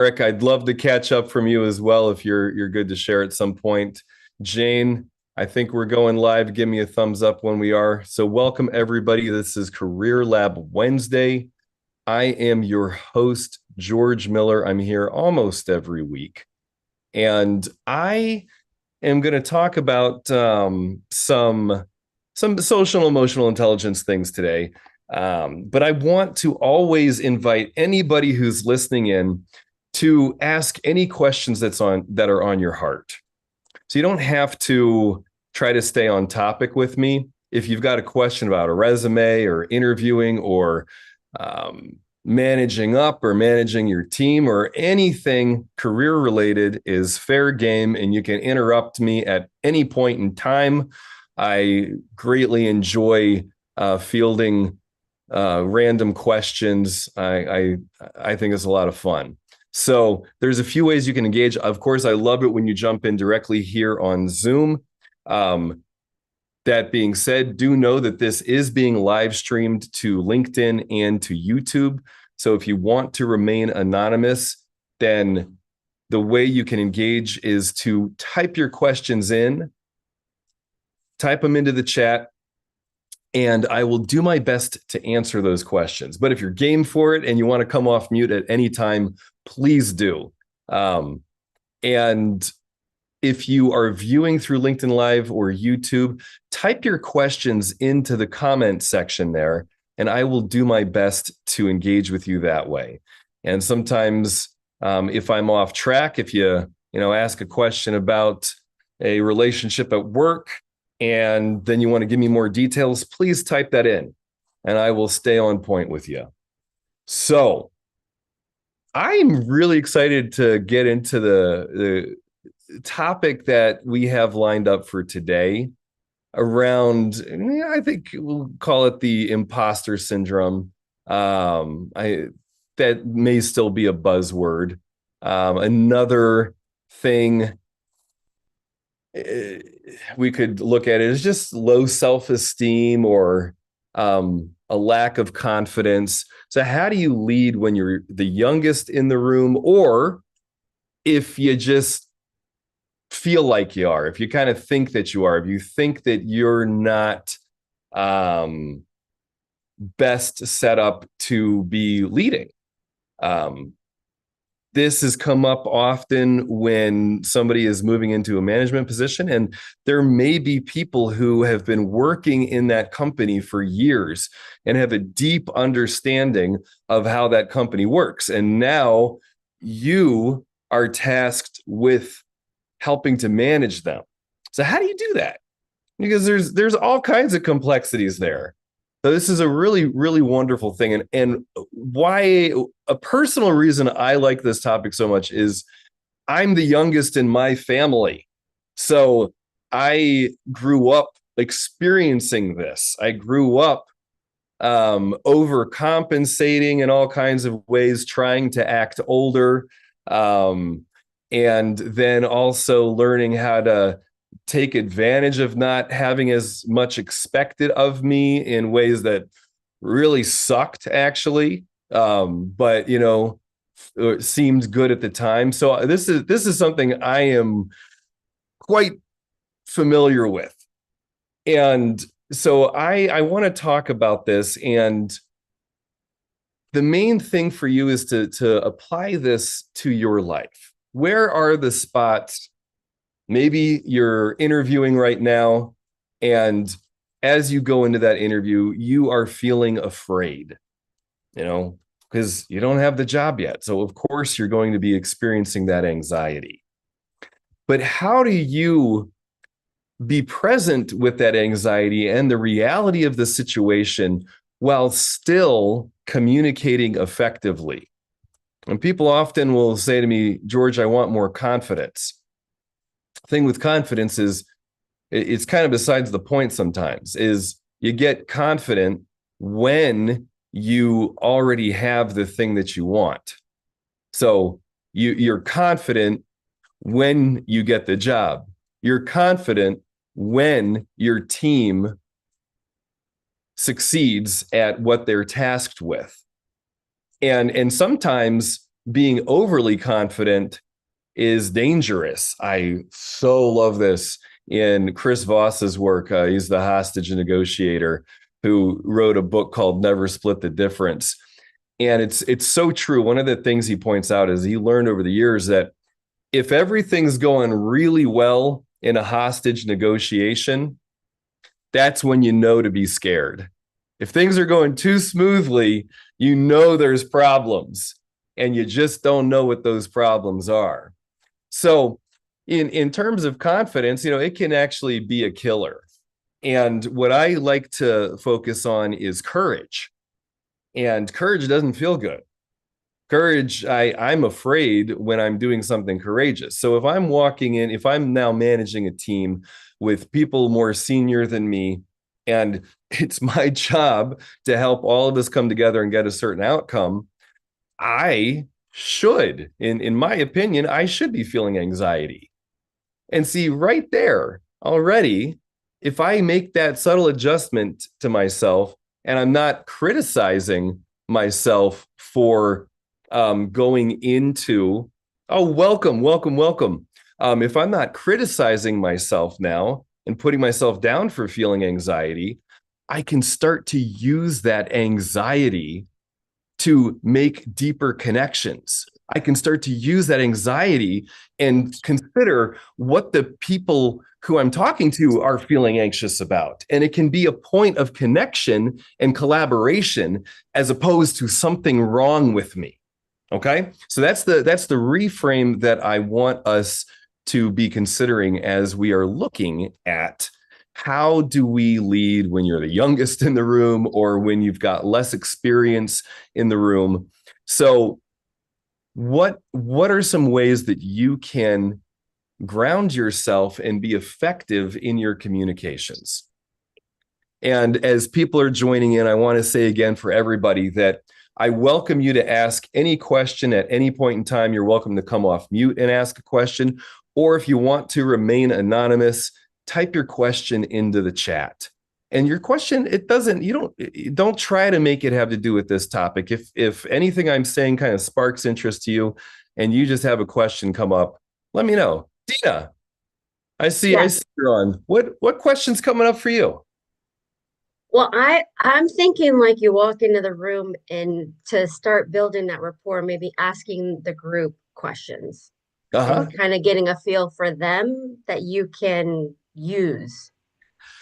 Eric, I'd love to catch up from you as well if you're good to share at some point. Jane, I think we're going live. Give me a thumbs up when we are. So welcome everybody. This is Career Lab Wednesday. I am your host, George Miller. I'm here almost every week. And I am going to talk about some social emotional intelligence things today. But I want to always invite anybody who's listening in to ask any questions that are on your heart. So you don't have to try to stay on topic with me. If you've got a question about a resume or interviewing or managing up or managing your team or anything career related is fair game, and you can interrupt me at any point in time. I greatly enjoy fielding random questions. I think it's a lot of fun. So there's a few ways you can engage. Of course, I love it when you jump in directly here on Zoom. That being said, do know that this is being live streamed to LinkedIn and to YouTube. So if you want to remain anonymous, then the way you can engage is to type your questions in, type them into the chat, and I will do my best to answer those questions. But if you're game for it and you want to come off mute at any time, please do. And if you are viewing through LinkedIn Live or YouTube, type your questions into the comment section there, and I will do my best to engage with you that way. And sometimes if I'm off track, if you ask a question about a relationship at work, and then you want to give me more details, please type that in, and I will stay on point with you. So I'm really excited to get into the topic that we have lined up for today around, I think we'll call it the imposter syndrome. That may still be a buzzword. Another thing we could look at it as just low self-esteem or a lack of confidence. So how do you lead when you're the youngest in the room, or if you just feel like you are, if you kind of think that you are, if you think that you're not best set up to be leading? This has come up often when somebody is moving into a management position, and there may be people who have been working in that company for years and have a deep understanding of how that company works. And now you are tasked with helping to manage them. So how do you do that? Because there's all kinds of complexities there. So this is a really, really wonderful thing. And why a personal reason I like this topic so much is I'm the youngest in my family. So I grew up experiencing this. I grew up overcompensating in all kinds of ways, trying to act older, and then also learning how to take advantage of not having as much expected of me in ways that really sucked, actually. But it seemed good at the time. So this is something I am quite familiar with. And so I want to talk about this. And the main thing for you is to apply this to your life. Where are the spots? Maybe you're interviewing right now, and as you go into that interview, you are feeling afraid, because you don't have the job yet. So of course you're going to be experiencing that anxiety. But how do you be present with that anxiety and the reality of the situation while still communicating effectively? And people often will say to me, George, I want more confidence. Thing with confidence is it's kind of besides the point sometimes. Is you get confident when you already have the thing that you want. So you're confident when you get the job. You're confident when your team succeeds at what they're tasked with. And sometimes being overly confident is dangerous. I so love this in Chris Voss's work. He's the hostage negotiator who wrote a book called Never Split the Difference. And it's so true. One of the things he points out is he learned over the years that if everything's going really well in a hostage negotiation, that's when you know to be scared. If things are going too smoothly, you know there's problems and you just don't know what those problems are. So in terms of confidence, it can actually be a killer. And what I like to focus on is courage. And courage doesn't feel good. Courage, I'm afraid when I'm doing something courageous. So if I'm walking in, if I'm now managing a team with people more senior than me, and it's my job to help all of us come together and get a certain outcome, I should, in my opinion, I should be feeling anxiety. And see, right there already, if I make that subtle adjustment to myself and I'm not criticizing myself for going into, oh, welcome. If I'm not criticizing myself now and putting myself down for feeling anxiety, I can start to use that anxiety to make deeper connections. I can start to use that anxiety and consider what the people who I'm talking to are feeling anxious about. And it can be a point of connection and collaboration as opposed to something wrong with me. Okay? So that's the reframe that I want us to be considering as we are looking at how do we lead when you're the youngest in the room or when you've got less experience in the room. So what are some ways that you can ground yourself and be effective in your communications? And as people are joining in, I want to say again for everybody that I welcome you to ask any question at any point in time. You're welcome to come off mute and ask a question. Or if you want to remain anonymous, type your question into the chat. And your question, don't try to make it have to do with this topic. If anything I'm saying kind of sparks interest to you and you just have a question come up, let me know. Dina, I see you're on. What question's coming up for you? Well, I'm thinking like you walk into the room and to start building that rapport, maybe asking the group questions and kind of getting a feel for them that you can use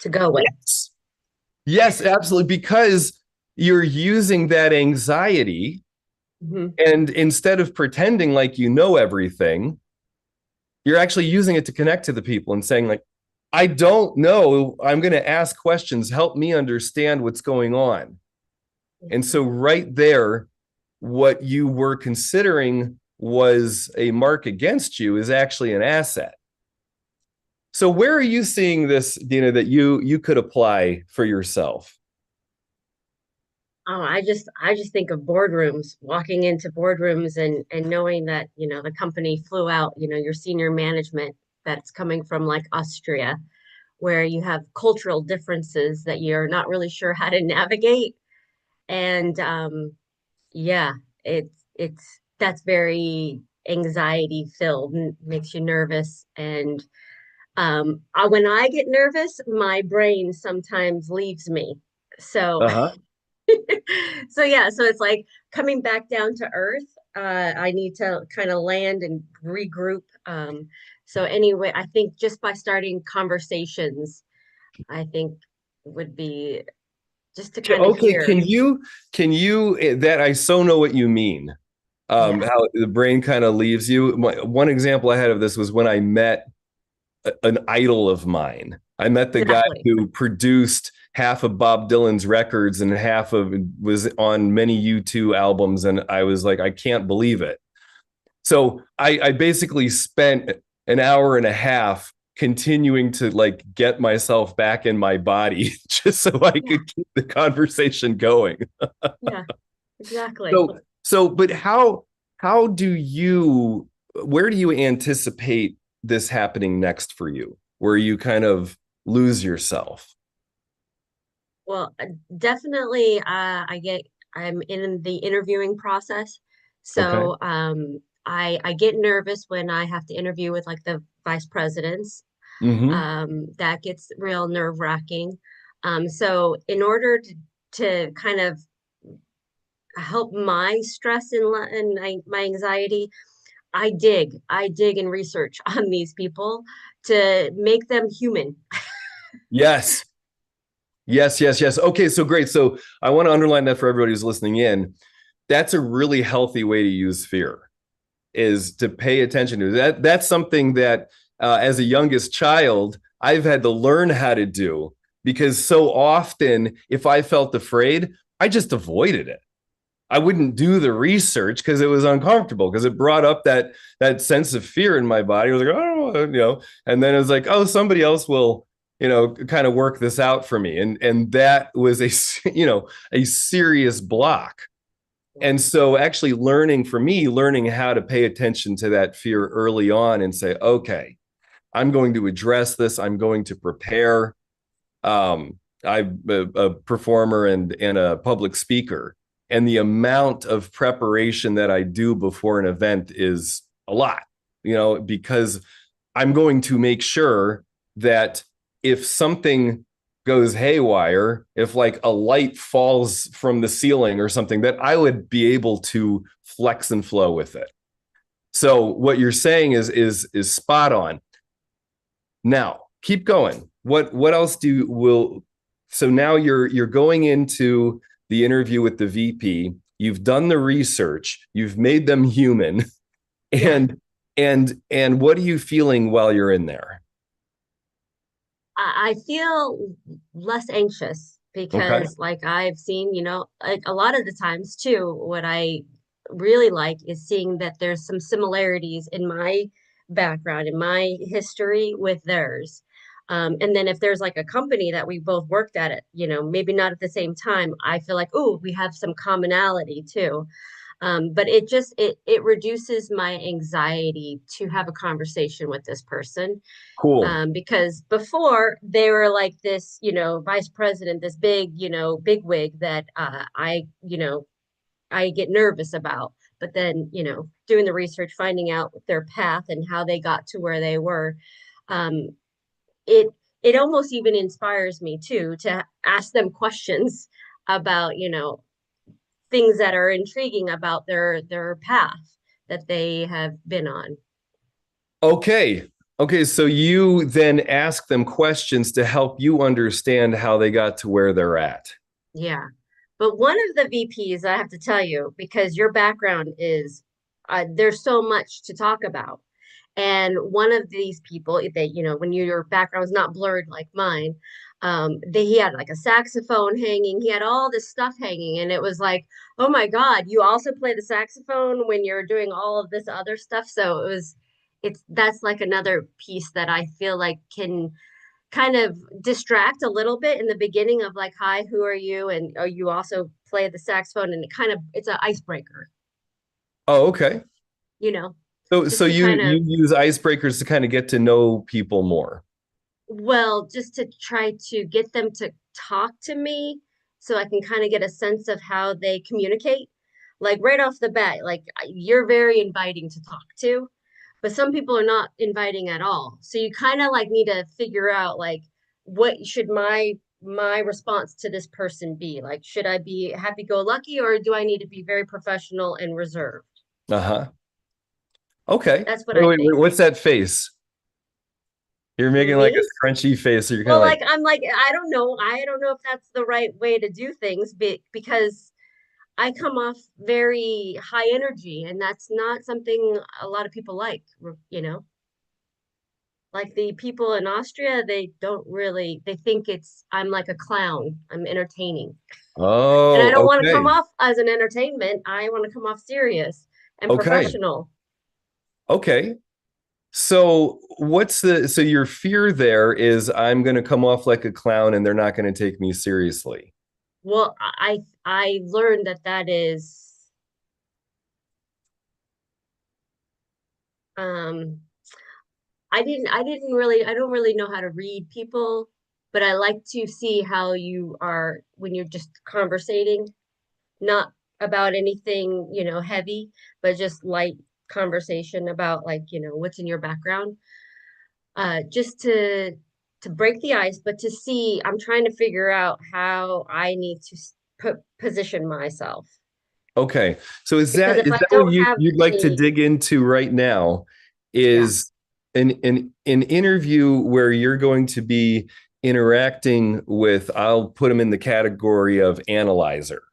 to go with. Yes, absolutely. Because you're using that anxiety, and instead of pretending like you know everything, you're actually using it to connect to the people and saying, like, I don't know. I'm going to ask questions. Help me understand what's going on. And so right there, what you were considering was a mark against you is actually an asset. So where are you seeing this, Dina, that you could apply for yourself? Oh, I just think of boardrooms, walking into boardrooms and knowing that, the company flew out, your senior management that's coming from like Austria, where you have cultural differences that you're not really sure how to navigate. And yeah, it's that's very anxiety filled and makes you nervous. And when I get nervous, my brain sometimes leaves me. So so yeah, so it's like coming back down to earth. I need to kind of land and regroup. So anyway, I think just by starting conversations, I think would be just to kind of Okay, hear. can you that I so know what you mean. Yeah. How the brain kind of leaves you. One example I had of this was when I met an idol of mine. I met the guy Exactly. who produced half of Bob Dylan's records and half of it was on many U2 albums. And I was like, I can't believe it. So I basically spent an hour and a half continuing to like get myself back in my body just so I Yeah. could keep the conversation going. Yeah. Exactly. But how do you where do you anticipate this happening next for you, where you kind of lose yourself? Well, definitely, I'm in the interviewing process. Okay. So I get nervous when I have to interview with like the vice presidents. Hmm. That gets real nerve-wracking. So in order to kind of help my stress and my anxiety, I dig and research on these people to make them human. Yes. Yes, yes, yes. Okay, so great. So I want to underline that for everybody who's listening in. That's a really healthy way to use fear, is to pay attention to that. That's something that, as a youngest child, I've had to learn how to do, because so often, if I felt afraid, I just avoided it. I wouldn't do the research because it was uncomfortable, because it brought up that sense of fear in my body. I was like, oh, and then it was like, oh, somebody else will, kind of work this out for me, and that was a a serious block. And so actually learning, for me, learning how to pay attention to that fear early on and say, okay, I'm going to address this. I'm going to prepare. I'm a performer and a public speaker, and the amount of preparation that I do before an event is a lot, because I'm going to make sure that if something goes haywire, if like a light falls from the ceiling or something, that I would be able to flex and flow with it. So what you're saying is spot on. Now, keep going. What else will so now you're going into the interview with the VP. You've done the research, you've made them human, Yeah. and and what are you feeling while you're in there? I feel less anxious Okay. because like I've seen, like a lot of the times too, what I really like is seeing that there's some similarities in my background, in my history with theirs. And then if there's like a company that we both worked at it, maybe not at the same time, I feel like, oh, we have some commonality too. But it reduces my anxiety to have a conversation with this person, Cool. because before they were like this, vice president, this big, big wig that I get nervous about. But then, doing the research, finding out their path and how they got to where they were, um, it it almost even inspires me too to ask them questions about, things that are intriguing about their path that they have been on. Okay. Okay. So you then ask them questions to help you understand how they got to where they're at. Yeah. But one of the VPs, I have to tell you, because your background is, there's so much to talk about. And one of these people, that, when your background is not blurred like mine, he had like a saxophone hanging. He had all this stuff hanging. And it was like, oh my God, you also play the saxophone when you're doing all of this other stuff. So that's like another piece that I feel like can kind of distract a little bit in the beginning of like, hi, who are you? And oh, you also play the saxophone, and it's an icebreaker, Oh, okay. you know, So just to you kind you of, use icebreakers to kind of get to know people more. well, just to try to get them to talk to me so I can kind of get a sense of how they communicate. Like right off the bat, like you're very inviting to talk to, but some people are not inviting at all. So you kind of like need to figure out like what should my response to this person be? Like, should I be happy go lucky, or do I need to be very professional and reserved? Uh-huh. Okay. That's what Wait, I wait, wait. think. What's that face? You're making like Me? a scrunchy face. So you're kind of Well, like, like I'm like I don't know. I don't know if that's the right way to do things, because I come off very high energy, and that's not something a lot of people like, you know. Like the people in Austria, they don't really, they think I'm like a clown. I'm entertaining. And I don't oh, want to come okay. off as an entertainment. I want to come off serious and Okay. professional. Okay. So so your fear there is I'm going to come off like a clown and they're not going to take me seriously. Well, I learned that is um I don't really know how to read people, but I like to see how you are when you're just conversating, not about anything, heavy, but just light conversation about like, what's in your background. Just to break the ice, but to see, I'm trying to figure out how I need to position myself. Okay. So is Because that if is I that what don't have you'd like to any, dig into right now? yeah, Is an interview where you're going to be interacting with, I'll put them in the category of analyzer.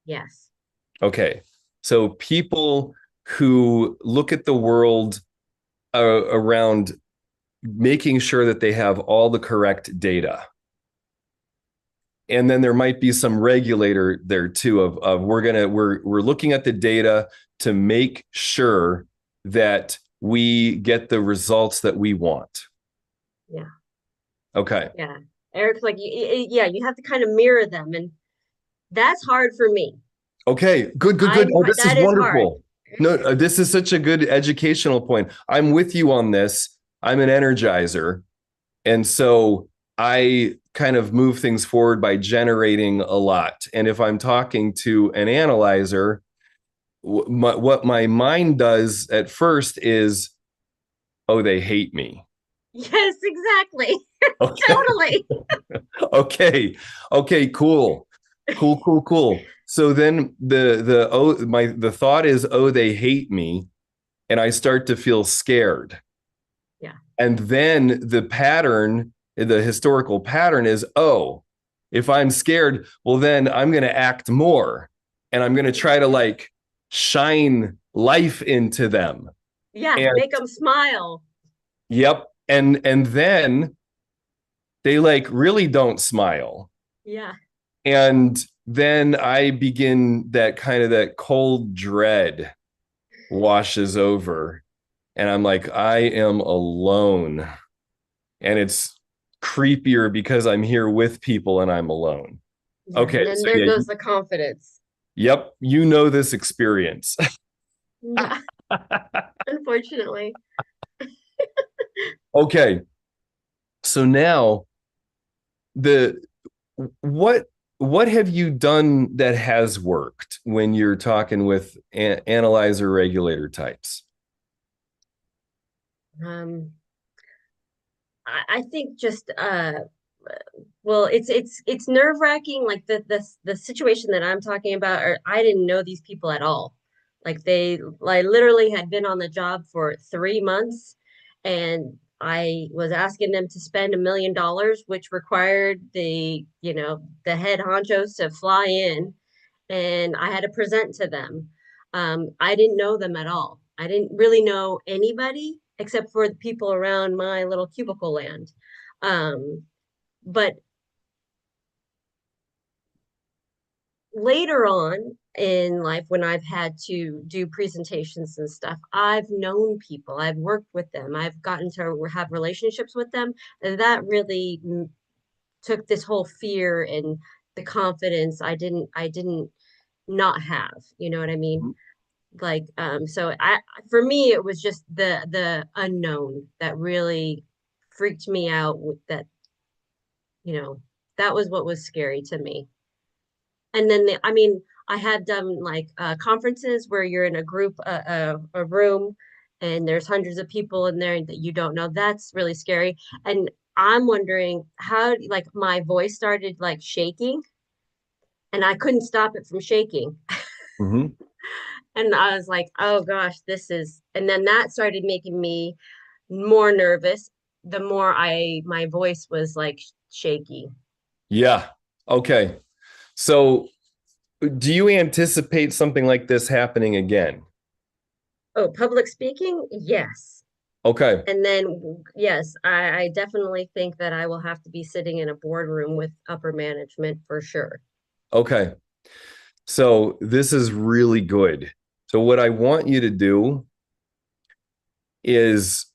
yes, Okay. So people who look at the world around making sure that they have all the correct data. And then there might be some regulator there too of we're looking at the data to make sure that we get the results that we want. yeah, Okay. yeah. Eric's like, yeah, you have to kind of mirror them, and that's hard for me. Okay. Good, good, good. Oh, this is That is hard. wonderful. No, this is such a good educational point. I'm with you on this. I'm an energizer. And so I kind of move things forward by generating a lot. And if I'm talking to an analyzer, what my mind does at first is, oh, they hate me. Yes, exactly. Okay. Totally. Okay. Okay, cool. Cool, cool, cool. So then the thought is, oh, they hate me, and I start to feel scared. Yeah. And then the historical pattern is, oh, if I'm scared, well, then I'm going to act more and I'm going to try to like shine life into them. Yeah, And make them smile. yep. And then they like really don't smile. Yeah. And then I begin that cold dread washes over. And I'm like, I am alone. And it's creepier because I'm here with people and I'm alone. Yeah. Okay, And then so there yeah, goes the confidence. yep, you know this experience. Yeah, unfortunately. Okay, so now the what what have you done that has worked when you're talking with analyzer regulator types? Um, I think just well, it's nerve-wracking. Like the situation that I'm talking about, or I didn't know these people at all. Like they like literally had been on the job for 3 months, and I was asking them to spend $1 million, which required the head honchos to fly in, and I had to present to them. I didn't know them at all. I didn't really know anybody except for the people around my little cubicle land. But later on in life, when I've had to do presentations and stuff, I've known people, I've worked with them, I've gotten to have relationships with them, and that really took this whole fear and the confidence I didn't not have. You know what I mean? Like, so I for me it was just the unknown that really freaked me out. With that, you know, that was what was scary to me. And then I mean, I had done like conferences where you're in a group, a room, and there's hundreds of people in there that you don't know. That's really scary. And I'm wondering how, like, my voice started like shaking, and I couldn't stop it from shaking. Mm-hmm. And I was like, oh gosh, this is, and then that started making me more nervous the more my voice was like shaky. Yeah. Okay. So do you anticipate something like this happening again? Oh, public speaking? Yes. Okay. And then, yes, I definitely think that I will have to be sitting in a boardroom with upper management for sure. Okay. So this is really good. So what I want you to do is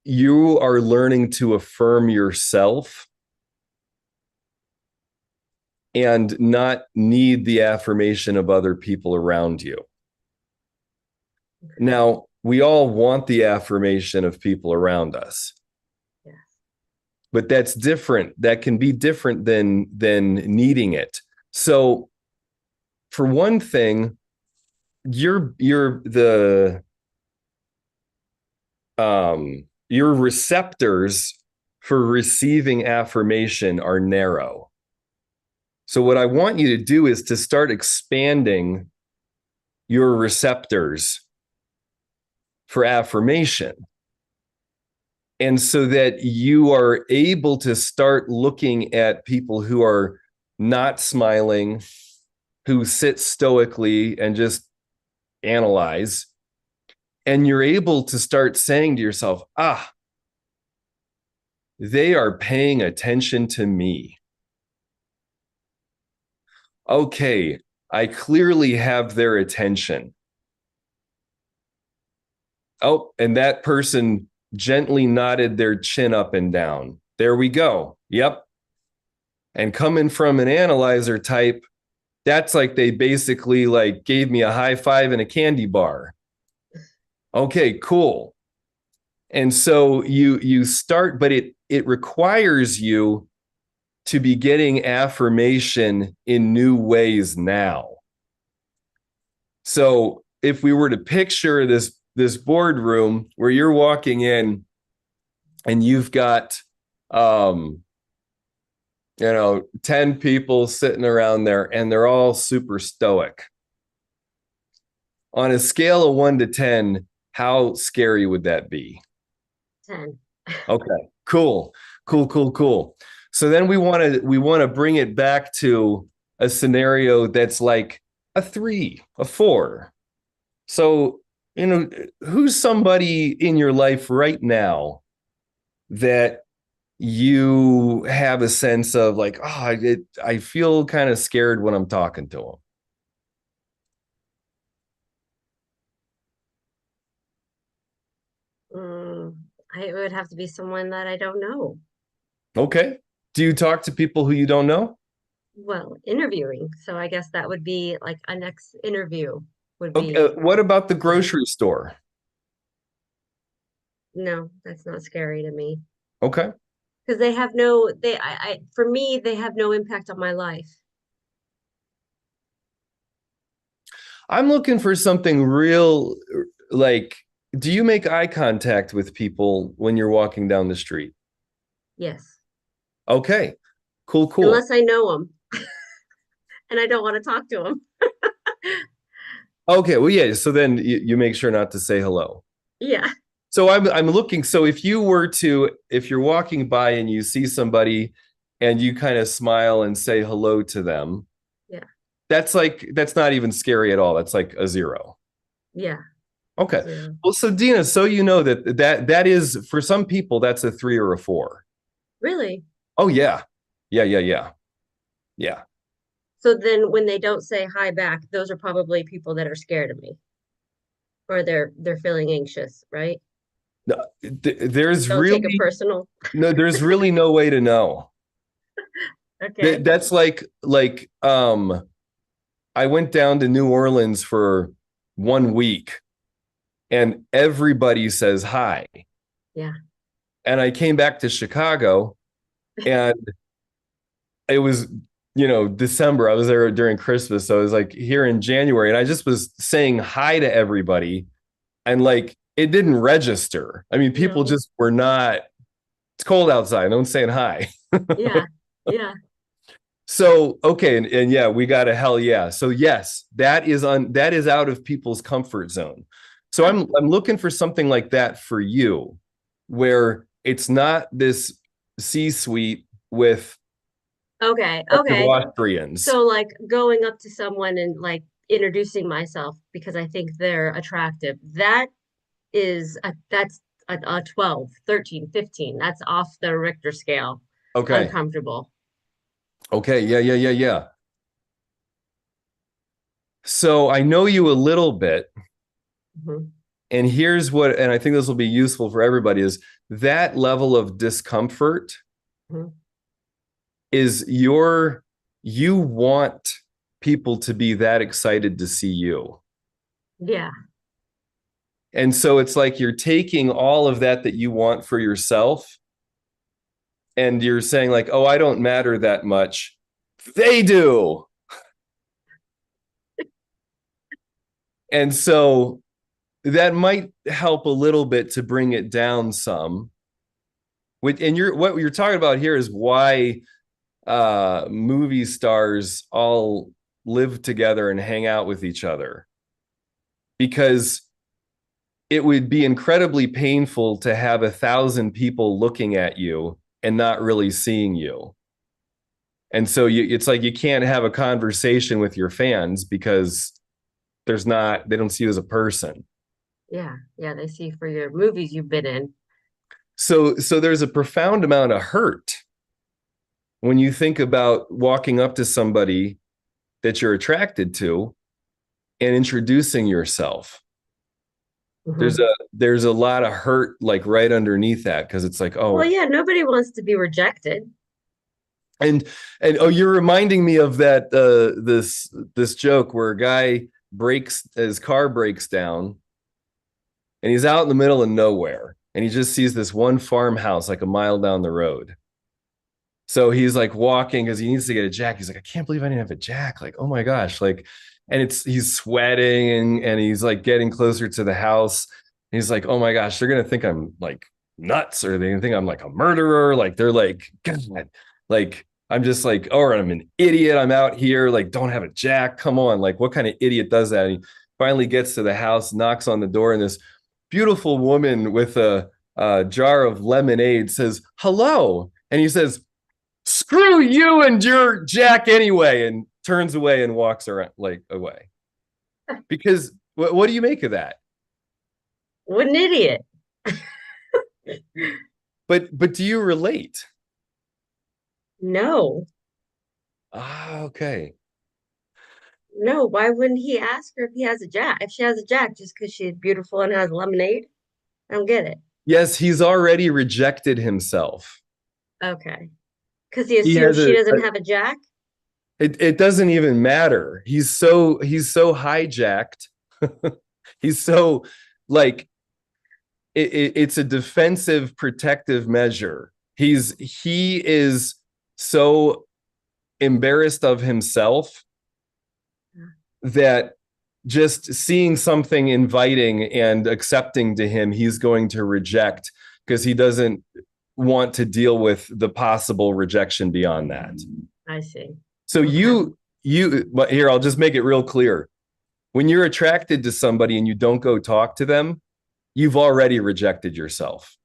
you are learning to affirm yourself and not need the affirmation of other people around you. Now, we all want the affirmation of people around us, Yes. but that's different. That can be different than needing it. So for one thing, the your receptors for receiving affirmation are narrow. So what I want you to do is to start expanding your receptors for affirmation. And so that you are able to start looking at people who are not smiling, who sit stoically and just analyze. And you're able to start saying to yourself, they are paying attention to me. Okay, I clearly have their attention. Oh, and that person gently nodded their chin up and down. There we go. Yep. And coming from an analyzer type, that's like they basically like gave me a high five and a candy bar. Okay, cool. And so you start, but it requires you to be getting affirmation in new ways now. So if we were to picture this boardroom where you're walking in and you've got 10 people sitting around there and they're all super stoic. On a scale of 1 to 10, how scary would that be? 10. Okay, cool. So then we want to bring it back to a scenario that's like a 3, a 4. So, who's somebody in your life right now that you have a sense of like, I feel kind of scared when I'm talking to them? It would have to be someone that I don't know. Okay. Do you talk to people who you don't know? Well, interviewing. So I guess that would be like a next interview would Okay. be. What about the grocery store? No, that's not scary to me. Okay. Because for me, they have no impact on my life. I'm looking for something real, like, do you make eye contact with people when you're walking down the street? Yes. Okay. Cool. Unless I know them and I don't want to talk to them. Okay. Well, yeah. So then you make sure not to say hello. Yeah. So I'm looking. So if you're walking by and you see somebody and you kind of smile and say hello to them, yeah, that's not even scary at all. That's like a 0. Yeah. Okay. 0. Well, so Dina, so you know that is, for some people, that's a 3 or a 4. Really? Oh yeah. Yeah. So then when they don't say hi back, those are probably people that are scared of me. Or they're feeling anxious, right? No, there's Don't take it really personal. there's really no way to know. Okay. That's like I went down to New Orleans for 1 week and everybody says hi. Yeah. And I came back to Chicago and it was, December. I was there during Christmas. So I was like here in January and I just was saying hi to everybody and like it didn't register. I mean, people just were not, it's cold outside. No one's saying hi. Yeah. Yeah. So, okay. And yeah, we got a hell yeah. So yes, that is out of people's comfort zone. So I'm looking for something like that for you, where it's not this C-suite with Okay. Austrians. So like going up to someone and like introducing myself because I think they're attractive. That's a 12, 13, 15. That's off the Richter scale. Okay. Uncomfortable. Okay. Yeah. So I know you a little bit. Mhm. And and I think this will be useful for everybody, is that level of discomfort Mhm. is you want people to be that excited to see you. Yeah. And so it's like you're taking all of that you want for yourself and you're saying like, oh, I don't matter that much. They do. And so that might help a little bit to bring it down some. What you're talking about here is why movie stars all live together and hang out with each other, because it would be incredibly painful to have 1,000 people looking at you and not really seeing you. And so it's like you can't have a conversation with your fans because they don't see you as a person. Yeah, yeah, they see for your movies you've been in. So there's a profound amount of hurt when you think about walking up to somebody that you're attracted to and introducing yourself. Mhm. There's a lot of hurt like right underneath that, because it's like, Well, oh, yeah, nobody wants to be rejected. and oh, you're reminding me of that this joke where a guy his car breaks down and he's out in the middle of nowhere and he just sees this one farmhouse like a mile down the road. So he's like walking because he needs to get a jack. He's like, I can't believe I didn't have a jack. Like, oh my gosh. Like, and he's sweating and he's like getting closer to the house. He's like, oh my gosh, they're gonna think I'm like nuts, or they're gonna think I'm like a murderer. Like they're like, God, like I'm just like, oh, I'm an idiot. I'm out here, like, don't have a jack. Come on. Like, what kind of idiot does that? And he finally gets to the house, knocks on the door, and this beautiful woman with a jar of lemonade says, hello. And he says, screw you and your jack anyway, and turns away and walks around like away. Because what do you make of that? What an idiot. But do you relate? No, Okay. no, why wouldn't he ask her if he has a jack? If she has a jack just because she's beautiful and has lemonade? I don't get it. Yes, he's already rejected himself. Okay. Because he He assumes has she doesn't have a jack? it doesn't even matter. He's so hijacked. He's so like it's a defensive protective measure. He is so embarrassed of himself that just seeing something inviting and accepting to him, he's going to reject because he doesn't want to deal with the possible rejection beyond that. I see. So Okay. but here, I'll just make it real clear. When you're attracted to somebody and you don't go talk to them, you've already rejected yourself.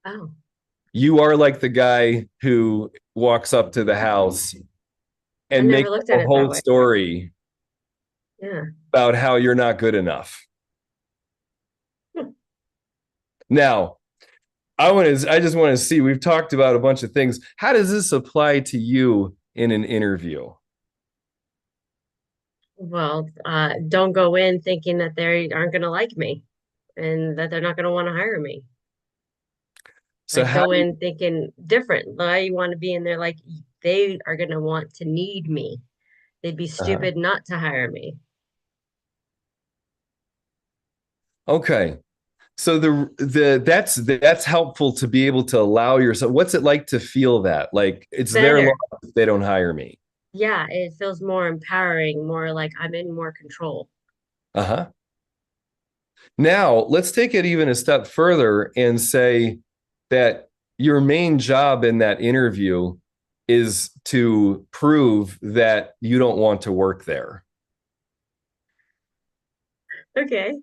Oh, You are like the guy who walks up to the house I and never makes looked a at it that whole way. story Yeah. about how you're not good enough. Now, I just want to see, we've talked about a bunch of things. How does this apply to you in an interview? Well, don't go in thinking that they aren't going to like me and that they're not going to want to hire me. So Like, how go do in thinking different. Like, you want to be in there like they are going to want to need me. They'd be uh stupid not to hire me. Okay. So the that's helpful to be able to allow yourself. What's it like to feel that? Like it's their loss Better. if they don't hire me. Yeah, it feels more empowering, more like I'm in more control. Uh-huh. Now, let's take it even a step further and say that your main job in that interview is to prove that you don't want to work there. Okay.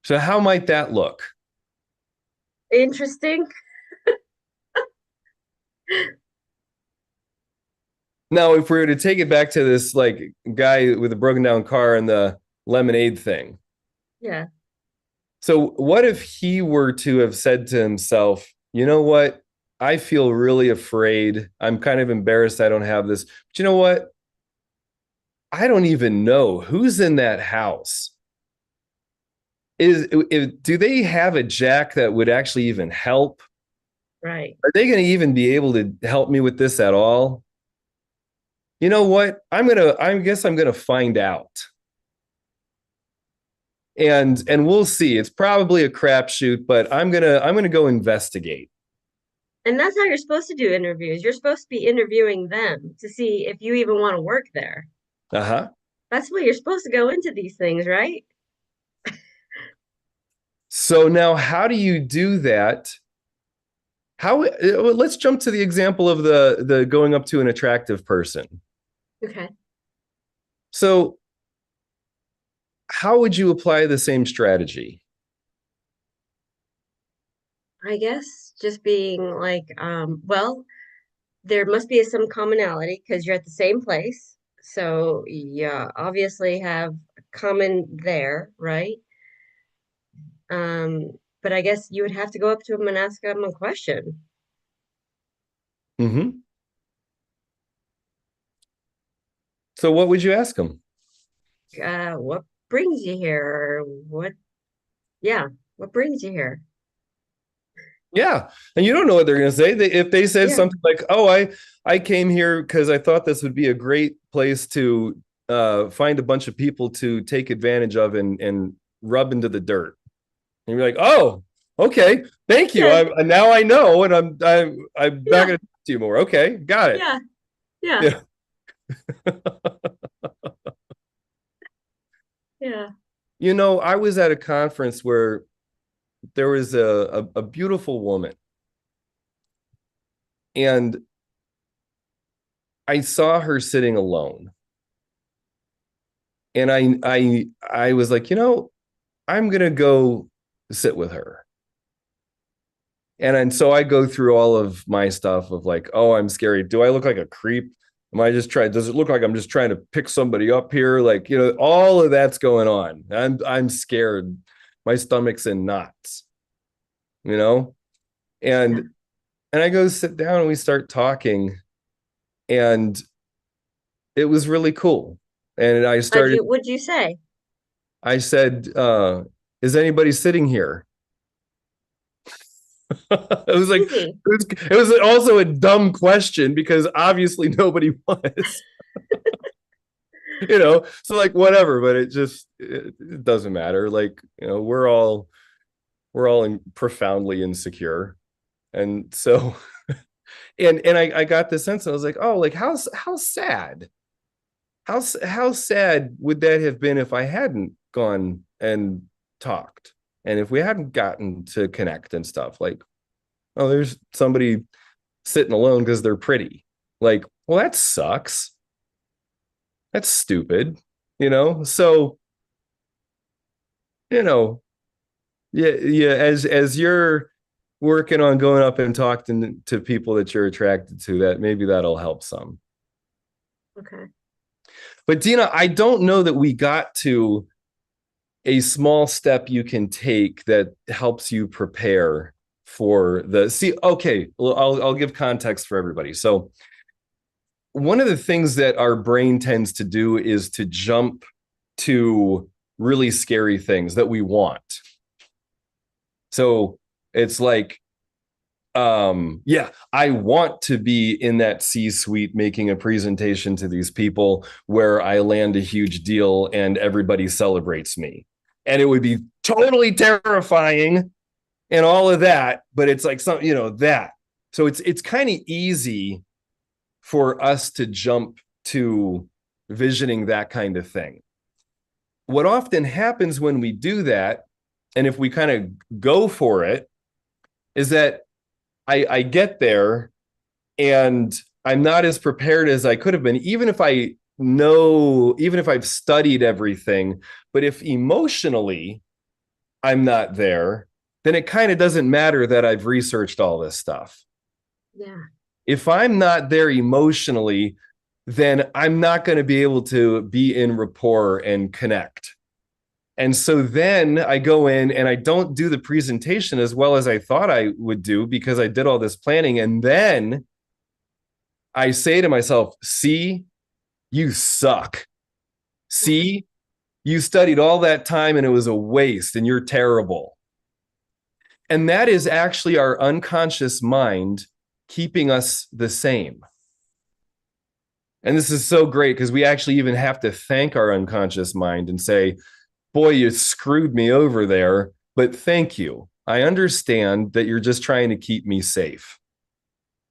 So how might that look? Interesting. Now, if we were to take it back to this like guy with a broken down car and the lemonade thing. Yeah. So what if he were to have said to himself, you know what? I feel really afraid. I'm kind of embarrassed I don't have this. But you know what? I don't even know who's in that house. Do they have a jack that would actually even help? Right. Are they going to even be able to help me with this at all? You know what? I guess I'm gonna find out. And we'll see. It's probably a crapshoot, but I'm gonna go investigate. And that's how you're supposed to do interviews. You're supposed to be interviewing them to see if you even want to work there. Uh-huh. That's what you're supposed to go into these things, right? So now how do you do that? How let's jump to the example of the going up to an attractive person. Okay. So how would you apply the same strategy? I guess just being like, well, there must be some commonality because you're at the same place. So yeah, obviously have common there, right? Um, but I guess you would have to go up to him and ask him a question. Mm-hmm. So what would you ask them? What brings you here? Or what, yeah, what brings you here? Yeah, and you don't know what they're going to say. If they said Yeah, something like, "Oh, I came here because I thought this would be a great place to find a bunch of people to take advantage of and rub into the dirt," and you're like, "Oh, okay, thank you. yeah, Now I know, and I'm not yeah, going to talk to you more. Okay, got it." yeah, yeah, Yeah. yeah. You know, I was at a conference where there was a beautiful woman, and I saw her sitting alone. And I was like, I'm gonna go sit with her. And so I go through all of my stuff of like, oh, I'm scary. Do I look like a creep? Am I just trying? Does it look like I'm just trying to pick somebody up here? Like, all of that's going on. I'm scared. My stomach's in knots, you know? Yeah. And I go sit down and we start talking, and it was really cool. And What'd you say? I said, is anybody sitting here? It was like Easy. it was also a dumb question because obviously nobody was. So like whatever, but it doesn't matter. Like, we're all profoundly insecure. And so and I got the sense, I was like, oh, like how sad. How sad would that have been if I hadn't gone and talked, and if we hadn't gotten to connect and stuff? Like, oh, there's somebody sitting alone because they're pretty. Like, well, that sucks. That's stupid, So, you know, yeah, yeah. As you're working on going up and talking to people that you're attracted to, that maybe that'll help some. Okay. But Dina, I don't know that we got to a small step you can take that helps you prepare for the see. Okay, well, I'll give context for everybody. So one of the things that our brain tends to do is to jump to really scary things that we want. So it's like, yeah, I want to be in that C-suite making a presentation to these people where I land a huge deal and everybody celebrates me. And it would be totally terrifying and all of that, but it's like that. So it's kind of easy for us to jump to visioning that kind of thing. What often happens when we do that, and if we kind of go for it, is that I get there and I'm not as prepared as I could have been, even if I've studied everything. But if emotionally I'm not there, then it kind of doesn't matter that I've researched all this stuff. Yeah. If I'm not there emotionally, then I'm not going to be able to be in rapport and connect. And so then I go in and I don't do the presentation as well as I thought I would do because I did all this planning. And then I say to myself, see, you suck. See, you studied all that time and it was a waste and you're terrible. And that is actually our unconscious mind keeping us the same. And this is so great because we actually even have to thank our unconscious mind and say, boy, you screwed me over there, but thank you. I understand that you're just trying to keep me safe.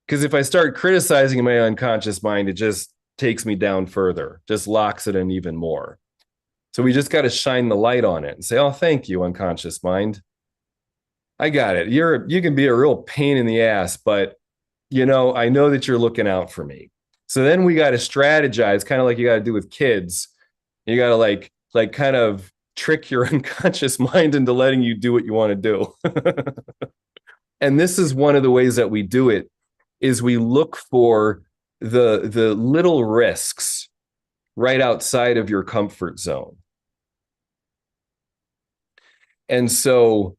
Because if I start criticizing my unconscious mind, it just takes me down further, just locks it in even more. So we just got to shine the light on it and say, oh, thank you, unconscious mind. I got it. You can be a real pain in the ass, but I know that you're looking out for me. So then we got to strategize, kind of like you got to do with kids. You got to like kind of trick your unconscious mind into letting you do what you want to do. And this is one of the ways that we do it is we look for the little risks right outside of your comfort zone. And so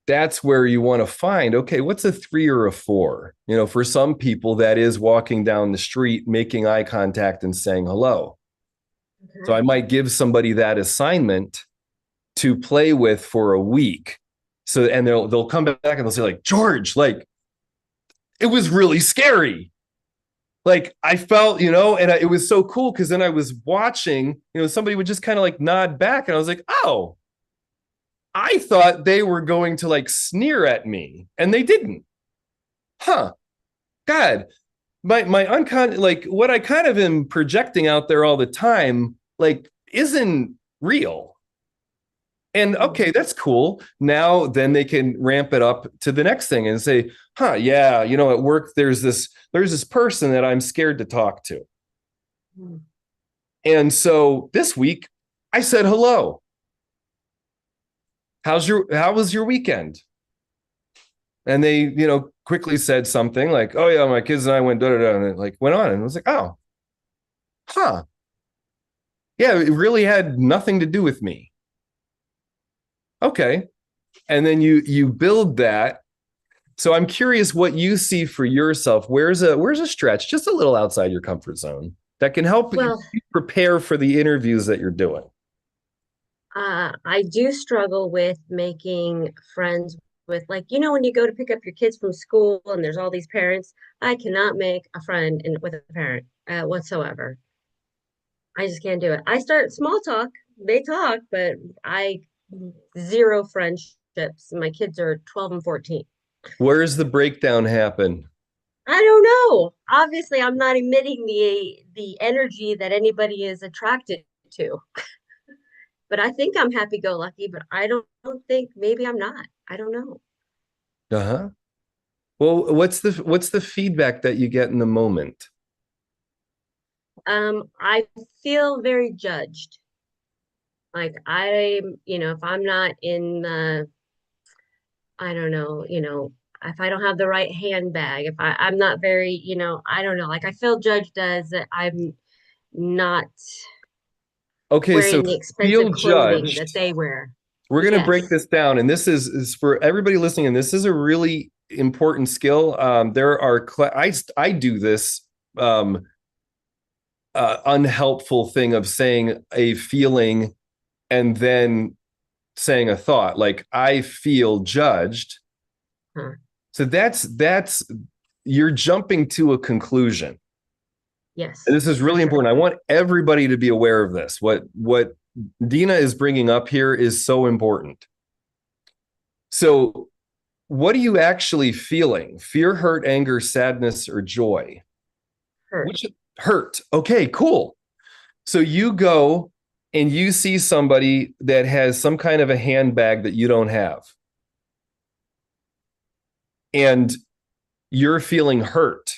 that's where you want to find, okay, what's a 3 or a 4? For some people, that is walking down the street, making eye contact and saying hello. Okay. So I might give somebody that assignment to play with for a week. So, and they'll come back and they'll say like, George, like, it was really scary. Like I felt, and it was so cool because then I was watching, somebody would just kind of like nod back and I was like, oh, I thought they were going to like sneer at me and they didn't. Huh. God, my like what I kind of am projecting out there all the time, like isn't real. And okay, that's cool. Now then they can ramp it up to the next thing and say, huh, yeah, at work there's this person that I'm scared to talk to. Mm. And so this week I said hello. How was your weekend? And they, quickly said something like, oh yeah, my kids and I went da-da-da, and it like went on. And I was like, oh, huh. Yeah, it really had nothing to do with me. Okay. And then you build that. So I'm curious what you see for yourself. Where's a stretch just a little outside your comfort zone that can help you prepare for the interviews that you're doing? I do struggle with making friends with, like, when you go to pick up your kids from school and there's all these parents, I cannot make a friend with a parent whatsoever. I just can't do it. I start small talk, they talk, but I zero friendships. My kids are 12 and 14. Where does the breakdown happen? I don't know. Obviously, I'm not emitting the energy that anybody is attracted to. But I think I'm happy go lucky, but I don't think, maybe I'm not. I don't know. Uh-huh. Well, what's the feedback that you get in the moment? I feel very judged. Like if I'm not in the, I don't know, if I don't have the right handbag, if I'm not very, I don't know, like I feel judged as that I'm not Okay, so wearing the expensive feel clothing judged. that they wear. We're going to break Yes. this down, and this is for everybody listening. And this is a really important skill. There are I do this unhelpful thing of saying a feeling and then saying a thought, like I feel judged. Huh. So that's you're jumping to a conclusion. Yes. And this is really important. I want everybody to be aware of this. What Dina is bringing up here is so important. So, what are you actually feeling? Fear, hurt, anger, sadness, or joy? Hurt. Which hurt. Okay, cool. So you go and you see somebody that has some kind of a handbag that you don't have. And you're feeling hurt.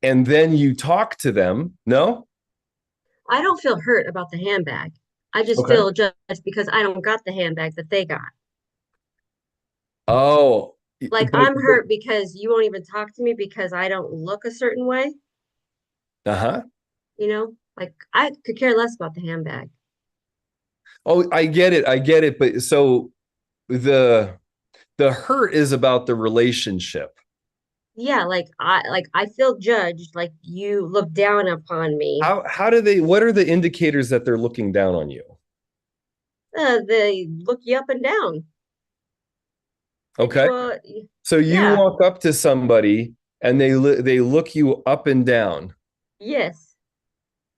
And then you talk to them. No? I don't feel hurt about the handbag. I just Okay. feel judged because I don't got the handbag that they got. Oh, Like I'm hurt because you won't even talk to me because I don't look a certain way. uh-huh. Like I could care less about the handbag. Oh, I get it. I get it. But so the hurt is about the relationship. Yeah, like I feel judged, like you look down upon me. How do they, what are the indicators that they're looking down on you? They look you up and down. They Okay. do a So you yeah, walk up to somebody and they look you up and down. yes,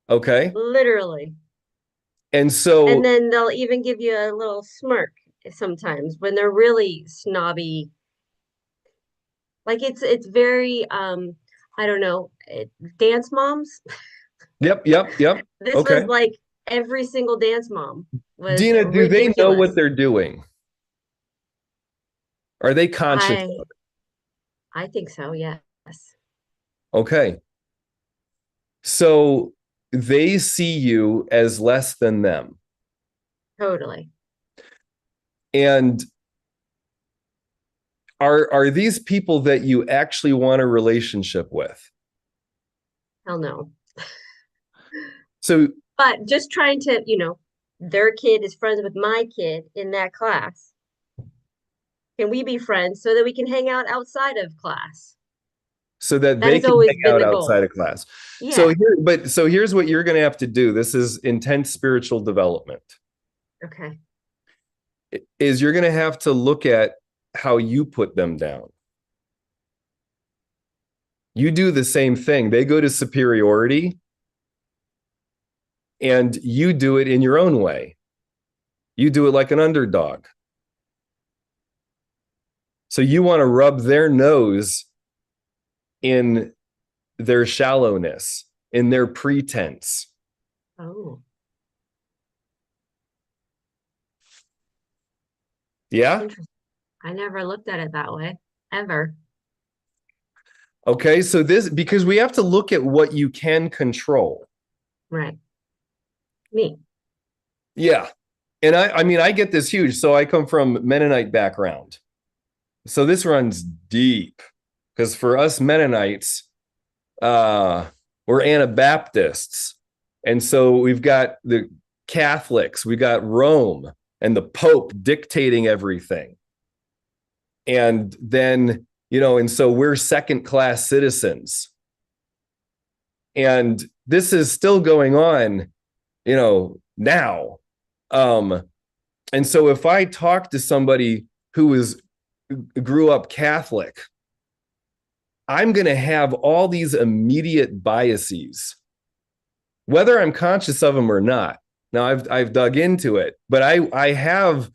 Okay. literally. And And so then they'll even give you a little smirk sometimes when they're really snobby. Like it's very I don't know, dance moms. Yep. This was Okay. like every single dance mom was Dina, do they know what ridiculous. they're doing? Are they conscious I of I think so, yes. it? Okay. So they see you as less than them. Totally. And are these people that you actually want a relationship with? Hell no. So But just trying to, their kid is friends with my kid in that class. Can we be friends so that we can hang out outside of class? so that That they has can always hang been out the outside goal. of class. Yeah. So here's what you're going to have to do. This is intense spiritual development. Okay. Is you're going to have to look at how you put them down. You do the same thing. They go to superiority and you do it in your own way. You do it like an underdog. So you want to rub their nose in their shallowness, in their pretense. Oh, Yeah. interesting. I never looked at it that way, ever. Okay. So this, because we have to look at what you can control. Right. Me. Yeah. And I mean, I get this huge. So I come from Mennonite background. So this runs deep because for us Mennonites, we're Anabaptists. And so we've got the Catholics, we got Rome and the Pope dictating everything. And then, and so we're second class citizens. And this is still going on, now. And so if I talk to somebody grew up Catholic, I'm going to have all these immediate biases, whether I'm conscious of them or not. Now I've dug into it, but I have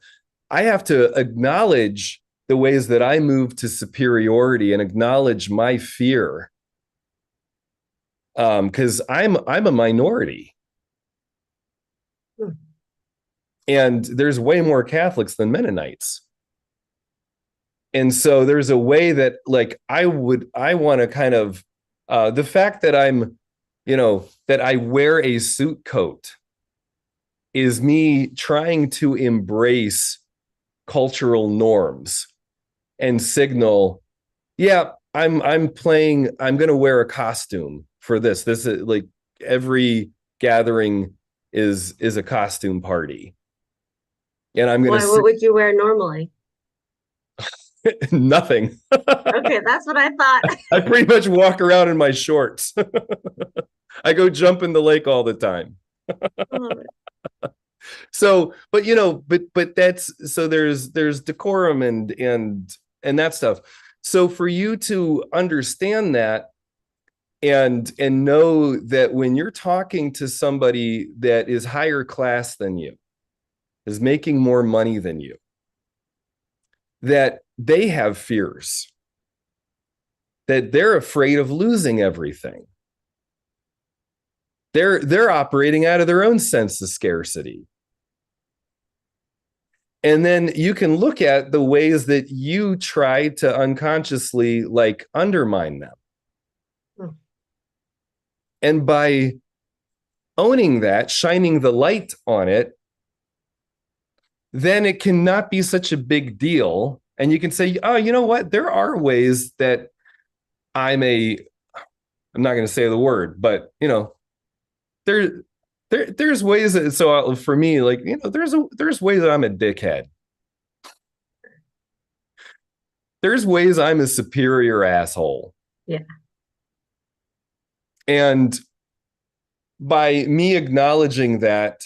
to acknowledge the ways that I move to superiority and acknowledge my fear, because I'm a minority, Hmm. and there's way more Catholics than Mennonites. And so there's a way that like I want to kind of the fact that that I wear a suit coat is me trying to embrace cultural norms and signal, yeah, I'm going to wear a costume for this. This is like every gathering is a costume party. And I'm going Why, what to would you wear normally? nothing. Okay, that's what I thought. I pretty much walk around in my shorts. I go jump in the lake all the time. I love it. So, but that's so there's decorum and that stuff. So for you to understand that and know that when you're talking to somebody that is higher class than you, is making more money than you, that they have fears, that they're afraid of losing everything. They're operating out of their own sense of scarcity. And then you can look at the ways that you try to unconsciously like undermine them. Hmm. And by owning that, shining the light on it, then it cannot be such a big deal. And you can say, oh, you know what? There are ways that I'm not going to say the word, but there, there's ways that, so for me, like, there's ways that I'm a dickhead. There's ways I'm a superior asshole. Yeah. And by me acknowledging that,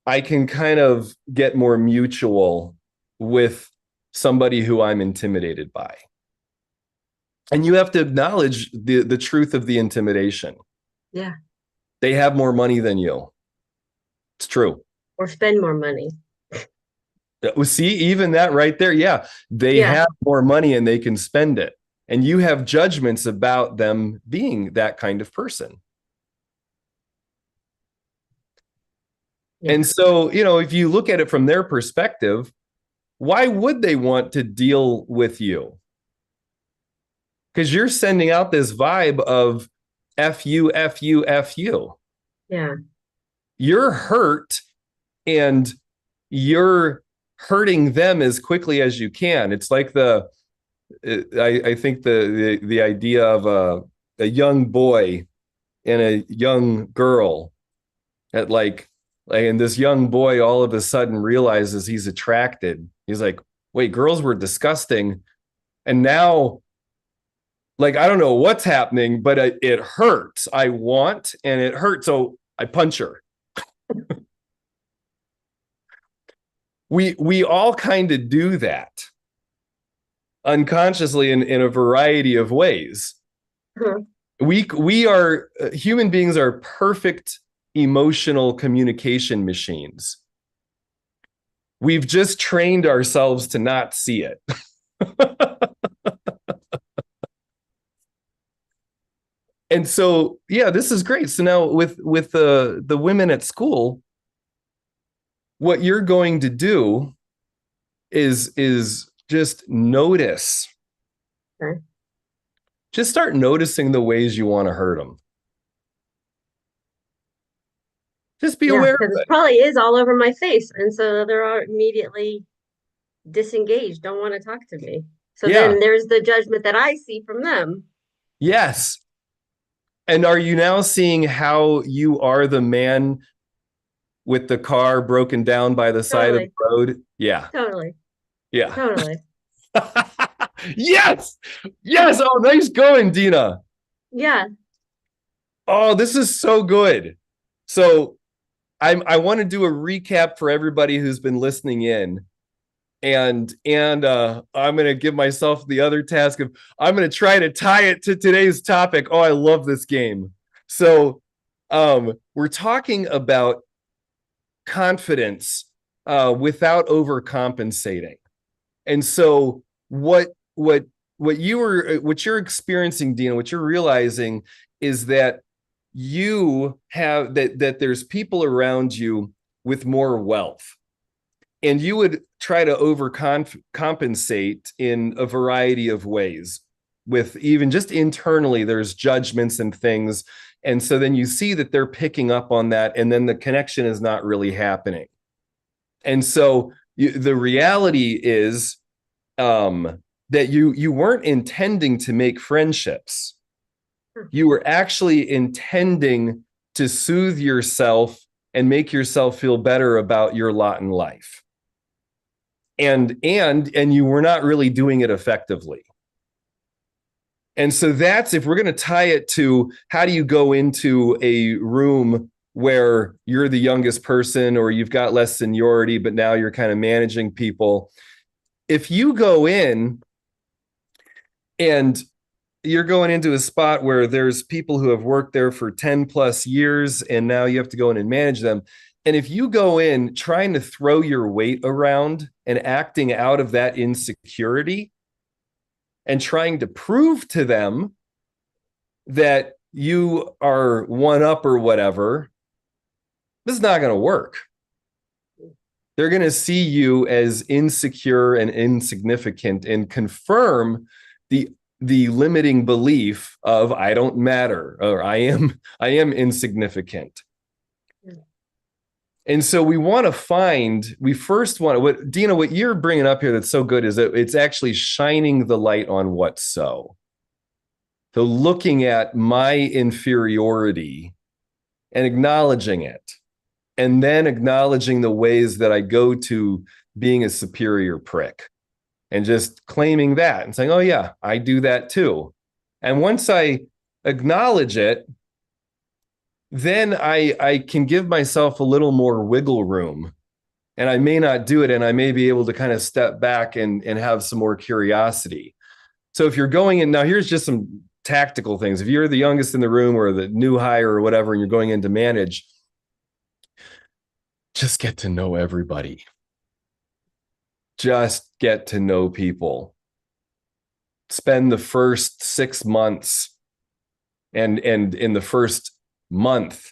I can kind of get more mutual with somebody who I'm intimidated by. And you have to acknowledge the truth of the intimidation. Yeah. They have more money than you. It's true. Or spend more money. See, even that right there. Yeah. They Yeah. have more money and they can spend it. and you have judgments about them being that kind of person. Yeah. And so, if you look at it from their perspective, why would they want to deal with you? Because you're sending out this vibe of F you, F you, F you. Yeah. You're hurt and you're hurting them as quickly as you can. It's like I think the idea of a young boy and a young girl at and this young boy all of a sudden realizes he's attracted. He's like, wait, girls were disgusting. And now, like, I don't know what's happening, but it hurts. I want, and it hurts. So I punch her. We all kind of do that unconsciously in a variety of ways. Mhm. We are human beings are perfect emotional communication machines. We've just trained ourselves to not see it. And so, yeah, this is great. So now with the women at school, what you're going to do is just notice. Okay. Just start noticing the ways you want to hurt them. Just be Yeah, aware because of it it. probably is all over my face. And so they're immediately disengaged, don't want to talk to me. So Yeah. then there's the judgment that I see from them. Yes. And are you now seeing how you are the man with the car broken down by the side of the Totally, road? Yeah. totally, Yeah. totally. Yes. Yes. Oh, nice going, Dina. Yeah. Oh, this is so good. So I want to do a recap for everybody who's been listening in. And I'm going to give myself the other task of I'm going to try to tie it to today's topic. Oh, I love this game. So we're talking about confidence without overcompensating. And so what you're experiencing, Dina, what you're realizing is that you have that there's people around you with more wealth, and you would try to overcompensate in a variety of ways. With even just internally, there's judgments and things, and so then you see that they're picking up on that, and then the connection is not really happening. And so the reality is that you weren't intending to make friendships. You were actually intending to soothe yourself and make yourself feel better about your lot in life. And you were not really doing it effectively. And so that's, if we're going to tie it to how do you go into a room where you're the youngest person or you've got less seniority, but now you're kind of managing people. If you go in and you're going into a spot where there's people who have worked there for 10 plus years and now you have to go in and manage them. And if you go in trying to throw your weight around and acting out of that insecurity and trying to prove to them that you are one up or whatever, this is not going to work. They're going to see you as insecure and insignificant and confirm the limiting belief of I don't matter or I am insignificant. And so we first want what Dina, what you're bringing up here that's so good is that it's actually shining the light on what's so. So looking at my inferiority and acknowledging it, and then acknowledging the ways that I go to being a superior prick, and just claiming that and saying, oh yeah, I do that too. And once I acknowledge it, then I can give myself a little more wiggle room, and I may not do it, and I may be able to kind of step back and have some more curiosity. So if you're going in now, here's just some tactical things. If you're the youngest in the room or the new hire or whatever, and you're going in to manage, just get to know everybody. Just get to know people. spend the first 6 months and in the first month,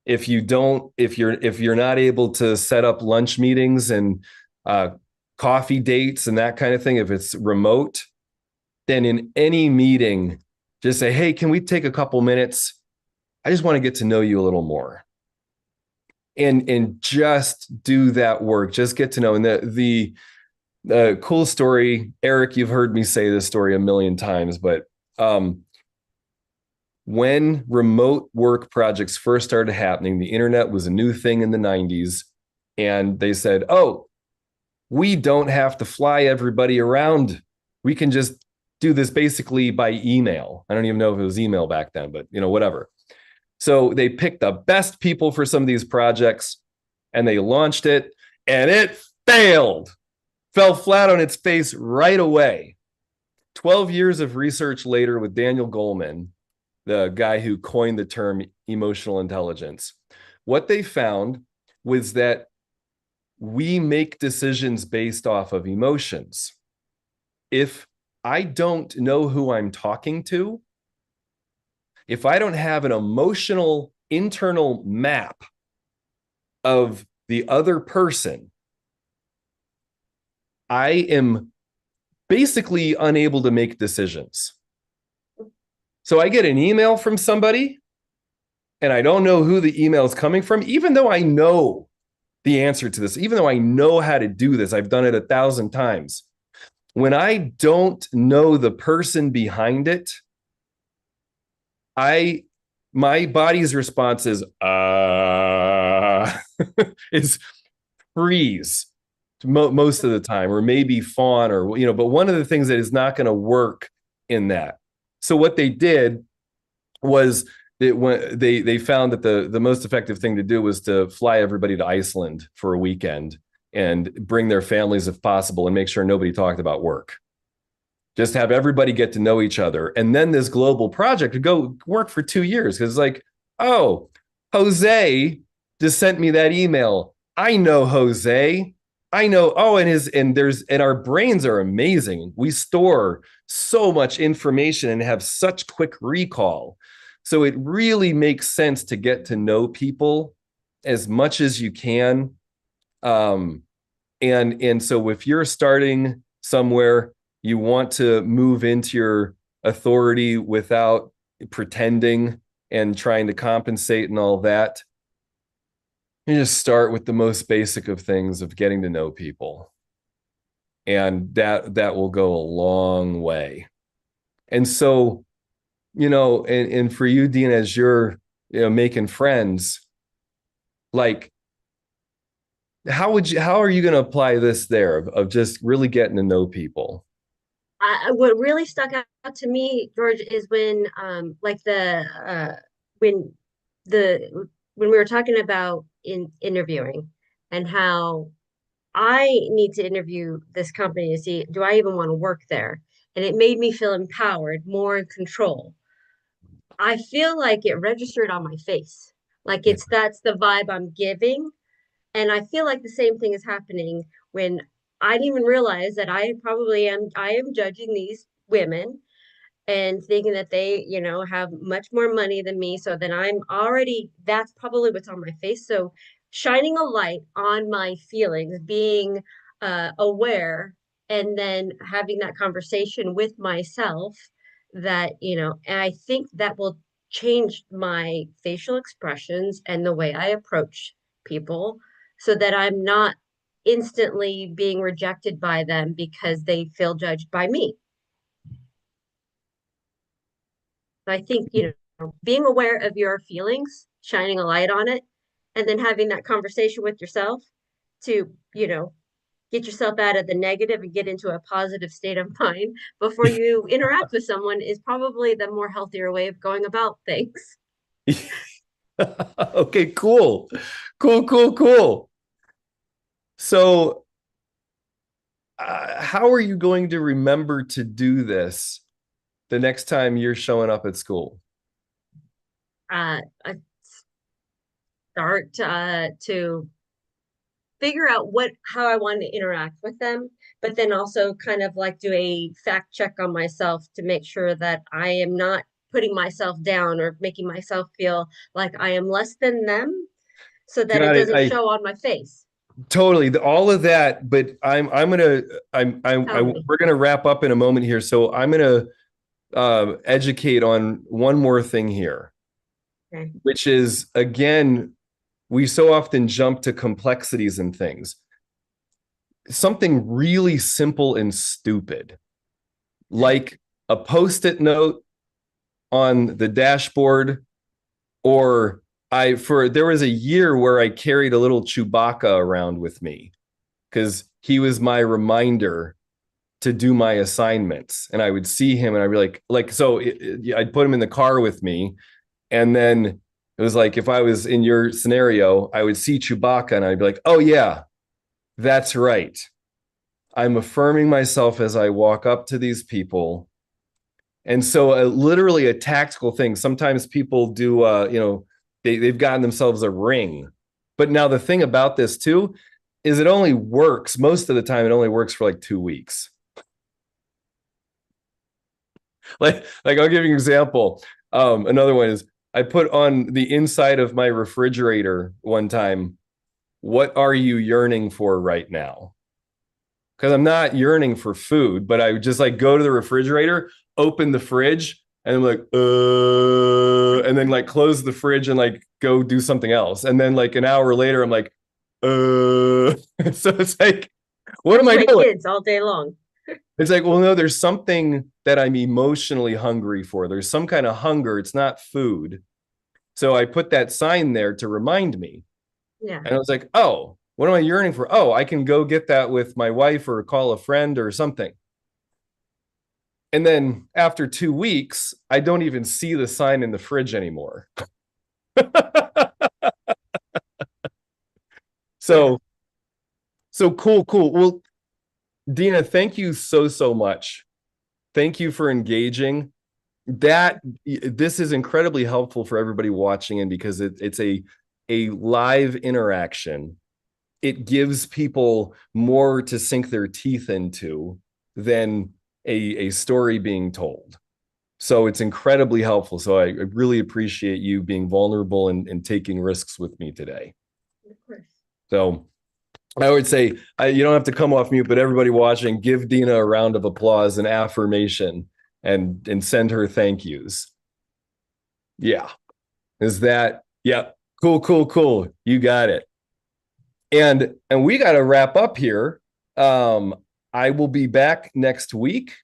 if you're not able to set up lunch meetings and coffee dates and that kind of thing, if it's remote, then in any meeting, just say, hey, can we take a couple minutes? I just want to get to know you a little more. And just do that work. Just get to know. And the cool story, Eric, you've heard me say this story a million times, but when remote work projects first started happening, the internet was a new thing in the 90s. And they said, oh, we don't have to fly everybody around. We can just do this basically by email. I don't even know if it was email back then, but whatever. So they picked the best people for some of these projects and they launched it, and it failed, fell flat on its face right away. 12 years of research later, with Daniel Goleman, the guy who coined the term emotional intelligence, what they found was that we make decisions based off of emotions. If I don't know who I'm talking to, if I don't have an emotional internal map of the other person, I am basically unable to make decisions. So I get an email from somebody and I don't know who the email is coming from, even though I know the answer to this, even though I know how to do this. I've done it 1,000 times. When I don't know the person behind it, my body's response is is freeze most of the time, or maybe fawn, or but one of the things that is not going to work in that. So what they did was when they found that the most effective thing to do was to fly everybody to Iceland for a weekend and bring their families if possible, and make sure nobody talked about work. Just have everybody get to know each other. And then this global project would go work for 2 years. Because like, oh, Jose just sent me that email. I know Jose. I know, oh, and our brains are amazing. We store so much information and have such quick recall. So it really makes sense to get to know people as much as you can. And so if you're starting somewhere, you want to move into your authority without pretending and trying to compensate and all that, you just start with the most basic of things, of getting to know people. And that will go a long way. And so, and for you, Dean, as you're making friends, like, how are you going to apply this there of just really getting to know people? What really stuck out to me, George, is when when the when we were talking about in interviewing and how I need to interview this company to see, do I even want to work there? And it made me feel empowered, more in control. I feel like it registered on my face. Like that's the vibe I'm giving. And I feel like the same thing is happening when I didn't even realize that I am judging these women and thinking that they, have much more money than me. So then that's probably what's on my face. So shining a light on my feelings, being aware, and then having that conversation with myself that, and I think that will change my facial expressions and the way I approach people so that I'm not instantly being rejected by them because they feel judged by me. I think, being aware of your feelings, shining a light on it, and then having that conversation with yourself to, get yourself out of the negative and get into a positive state of mind before you interact with someone is probably the more healthier way of going about things. Okay, cool. Cool. So, how are you going to remember to do this the next time you're showing up at school? I start to figure out how I want to interact with them, but then also kind of like do a fact check on myself to make sure that I am not putting myself down or making myself feel like I am less than them so that it Got it. doesn't I show on my face. totally all of that, but I'm gonna Tell me. we're gonna wrap up in a moment here. So I'm gonna educate on one more thing here, Okay. which is again, we so often jump to complexities and things. Something really simple and stupid, like a post-it note on the dashboard, or there was a year where I carried a little Chewbacca around with me because he was my reminder to do my assignments. And I would see him and I'd be I'd put him in the car with me. And then it was like, if I was in your scenario, I would see Chewbacca and I'd be like, oh yeah, that's right. I'm affirming myself as I walk up to these people. And so literally a tactical thing. Sometimes people do, they've gotten themselves a ring. But now the thing about this too is it only works, most of the time, it only works for like 2 weeks. Like I'll give you an example. Another one is I put on the inside of my refrigerator one time, what are you yearning for right now? Because I'm not yearning for food, but I would just like go to the refrigerator, open the fridge, and I'm like, and then like close the fridge and like go do something else. And then like an hour later, I'm like, so it's like, what am I My doing? kids all day long. It's like, well, no, there's something that I'm emotionally hungry for. There's some kind of hunger. It's not food. So I put that sign there to remind me. Yeah. And I was like, oh, what am I yearning for? Oh, I can go get that with my wife or call a friend or something. And then after 2 weeks, I don't even see the sign in the fridge anymore. Yeah. So, so cool, cool. Well, Dina, thank you so much. Thank you for engaging. This is incredibly helpful for everybody watching in because it's a live interaction. It gives people more to sink their teeth into than a story being told. So it's incredibly helpful. So I really appreciate you being vulnerable and taking risks with me today. Of course. So I would say you don't have to come off mute, but everybody watching, give Dina a round of applause and affirmation and send her thank yous. Yeah. Is that, yeah, cool, cool, cool. You got it. And we got to wrap up here. I will be back next week.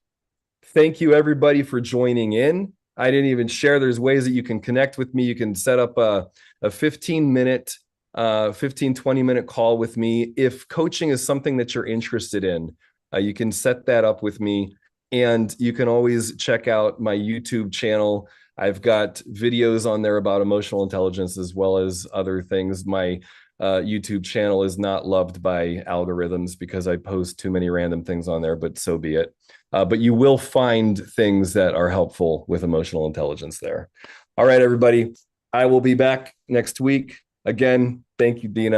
Thank you everybody for joining in. I didn't even share. There's ways that you can connect with me. You can set up a 15-minute, 20-minute call with me. If coaching is something that you're interested in, you can set that up with me. And you can always check out my YouTube channel. I've got videos on there about emotional intelligence as well as other things. My YouTube channel is not loved by algorithms because I post too many random things on there, but so be it. But you will find things that are helpful with emotional intelligence there. All right, everybody. I will be back next week. Again, thank you, Dina.